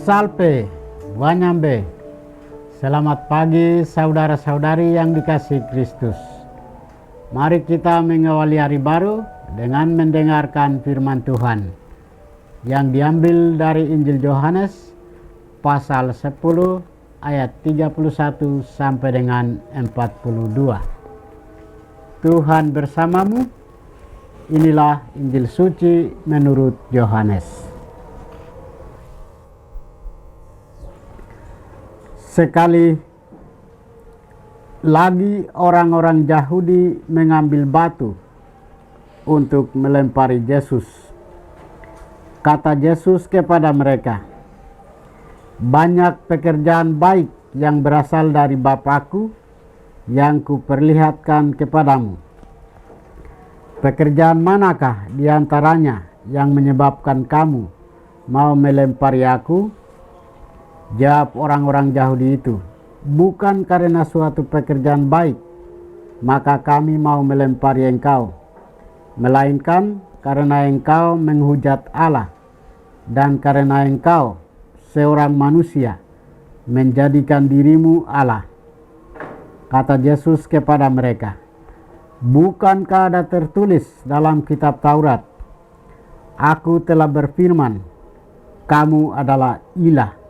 Salve, Wanyambe. Selamat pagi saudara-saudari yang dikasihi Kristus. Mari kita mengawali hari baru dengan mendengarkan firman Tuhan yang diambil dari Injil Yohanes pasal 10 ayat 31 sampai dengan 42. Tuhan bersamamu. Inilah Injil suci menurut Yohanes. Sekali lagi orang-orang Yahudi mengambil batu untuk melempari Yesus. Kata Yesus kepada mereka, "Banyak pekerjaan baik yang berasal dari Bapakku yang kuperlihatkan kepadamu. Pekerjaan manakah di antaranya yang menyebabkan kamu mau melempari aku?" Jawab orang-orang Yahudi itu, "Bukan karena suatu pekerjaan baik, maka kami mau melempari engkau, melainkan karena engkau menghujat Allah, dan karena engkau, seorang manusia, menjadikan dirimu Allah." Kata Yesus kepada mereka, "Bukankah ada tertulis dalam kitab Taurat, Aku telah berfirman, kamu adalah ilah."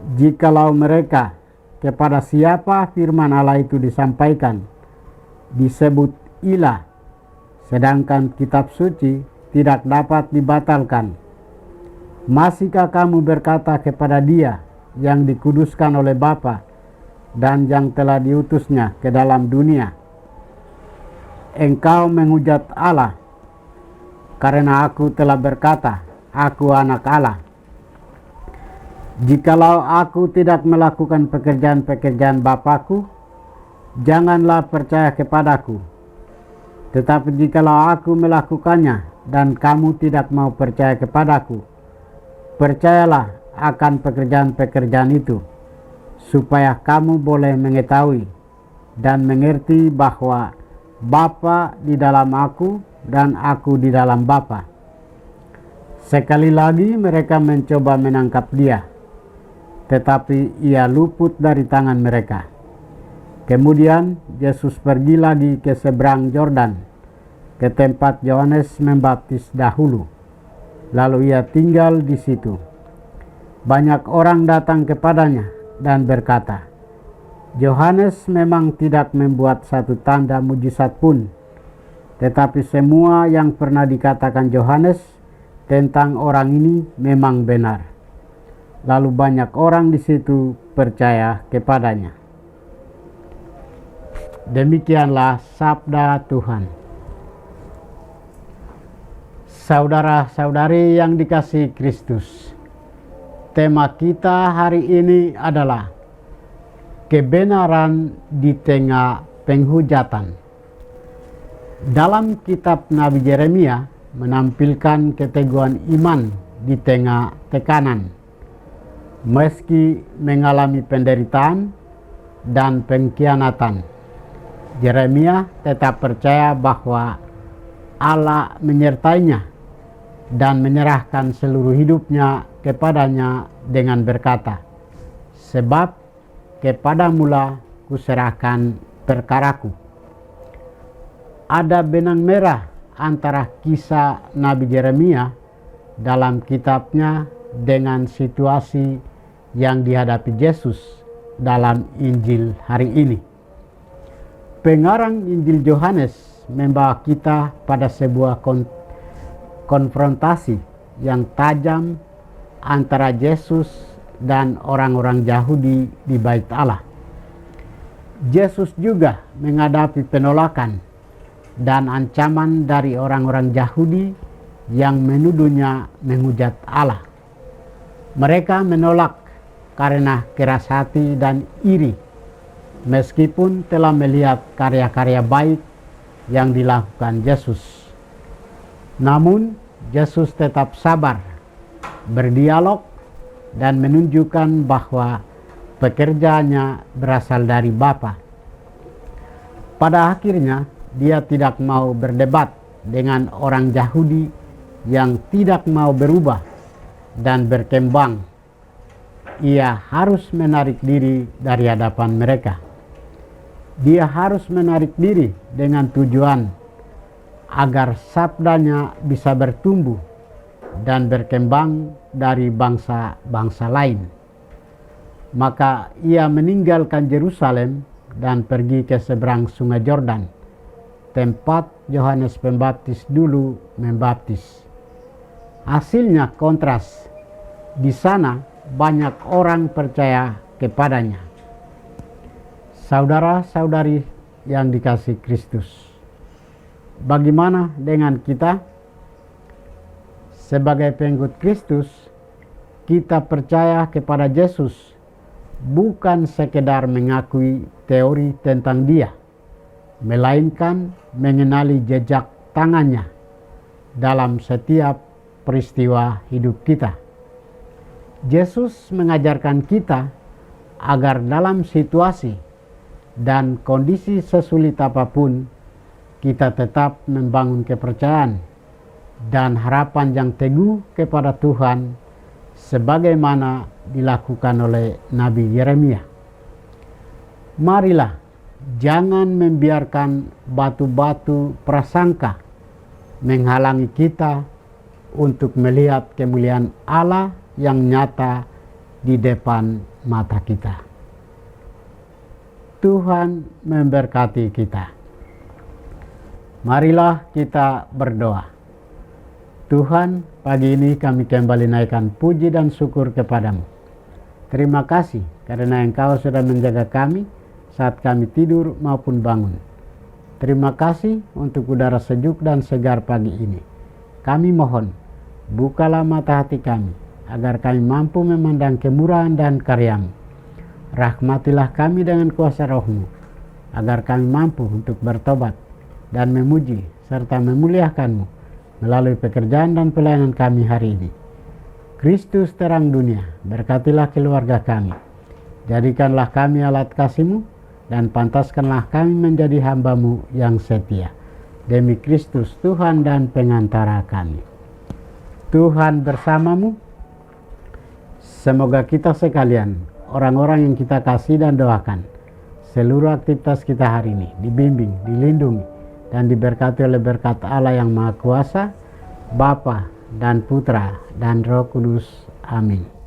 Jikalau mereka kepada siapa firman Allah itu disampaikan disebut ilah, sedangkan kitab suci tidak dapat dibatalkan, masihkah kamu berkata kepada Dia yang dikuduskan oleh Bapa dan yang telah diutusnya ke dalam dunia, engkau menghujat Allah, karena aku telah berkata, aku anak Allah? Jikalau aku tidak melakukan pekerjaan-pekerjaan Bapakku, janganlah percaya kepadaku. Tetapi jikalau aku melakukannya dan kamu tidak mau percaya kepadaku, percayalah akan pekerjaan-pekerjaan itu, supaya kamu boleh mengetahui dan mengerti bahwa Bapa di dalam aku dan aku di dalam Bapa. Sekali lagi mereka mencoba menangkap Dia, tetapi Ia luput dari tangan mereka. Kemudian Yesus pergi lagi ke seberang Yordan, ke tempat Yohanes membaptis dahulu. Lalu Ia tinggal di situ. Banyak orang datang kepadanya dan berkata, "Yohanes memang tidak membuat satu tanda mujizat pun, tetapi semua yang pernah dikatakan Yohanes tentang orang ini memang benar." Lalu banyak orang di situ percaya kepadanya. Demikianlah sabda Tuhan. Saudara-saudari yang dikasihi Kristus, tema kita hari ini adalah kebenaran di tengah penghujatan. Dalam kitab Nabi Yeremia menampilkan keteguhan iman di tengah tekanan. Meski mengalami penderitaan dan pengkhianatan, Yeremia tetap percaya bahwa Allah menyertainya dan menyerahkan seluruh hidupnya kepadanya dengan berkata, "Sebab kepadamulah kuserahkan perkaraku." Ada benang merah antara kisah Nabi Yeremia dalam kitabnya dengan situasi yang dihadapi Yesus dalam Injil hari ini. Pengarang Injil Yohanes membawa kita pada sebuah konfrontasi yang tajam antara Yesus dan orang-orang Yahudi di Bait Allah. Yesus juga menghadapi penolakan dan ancaman dari orang-orang Yahudi yang menuduhnya menghujat Allah. Mereka menolak karena keras hati dan iri, meskipun telah melihat karya-karya baik yang dilakukan Yesus. Namun Yesus tetap sabar, berdialog, dan menunjukkan bahwa pekerjaannya berasal dari Bapa. Pada akhirnya Dia tidak mau berdebat dengan orang Yahudi yang tidak mau berubah dan berkembang ia harus menarik diri dari hadapan mereka. Dia harus menarik diri dengan tujuan agar sabdanya bisa bertumbuh dan berkembang dari bangsa-bangsa lain. Maka ia meninggalkan Yerusalem dan pergi ke seberang Sungai Yordan, tempat Yohanes Pembaptis dulu membaptis. Hasilnya kontras. Di sana banyak orang percaya kepadanya. Saudara-saudari yang dikasihi Kristus, bagaimana dengan kita? Sebagai pengikut Kristus, kita percaya kepada Yesus bukan sekedar mengakui teori tentang Dia, melainkan mengenali jejak tangannya dalam setiap peristiwa hidup kita. Yesus mengajarkan kita agar dalam situasi dan kondisi sesulit apapun, kita tetap membangun kepercayaan dan harapan yang teguh kepada Tuhan, sebagaimana dilakukan oleh Nabi Yeremia. Marilah jangan membiarkan batu-batu prasangka menghalangi kita untuk melihat kemuliaan Allah yang nyata di depan mata kita. Tuhan memberkati kita. Marilah kita berdoa. Tuhan, pagi ini kami kembali naikkan puji dan syukur kepadamu. Terima kasih karena Engkau sudah menjaga kami saat kami tidur maupun bangun. Terima kasih untuk udara sejuk dan segar pagi ini. Kami mohon, bukalah mata hati kami, agar kami mampu memandang kemurahan dan karya-Mu. Rahmatilah kami dengan kuasa Roh-Mu, agar kami mampu untuk bertobat dan memuji serta memuliakan-Mu melalui pekerjaan dan pelayanan kami hari ini. Kristus terang dunia, berkatilah keluarga kami. Jadikanlah kami alat kasih-Mu dan pantaskanlah kami menjadi hamba-Mu yang setia. Demi Kristus Tuhan dan pengantara kami. Tuhan bersamamu. Semoga kita sekalian, orang-orang yang kita kasih dan doakan, seluruh aktivitas kita hari ini dibimbing, dilindungi, dan diberkati oleh berkat Allah yang Maha Kuasa, Bapa dan Putra dan Roh Kudus. Amin.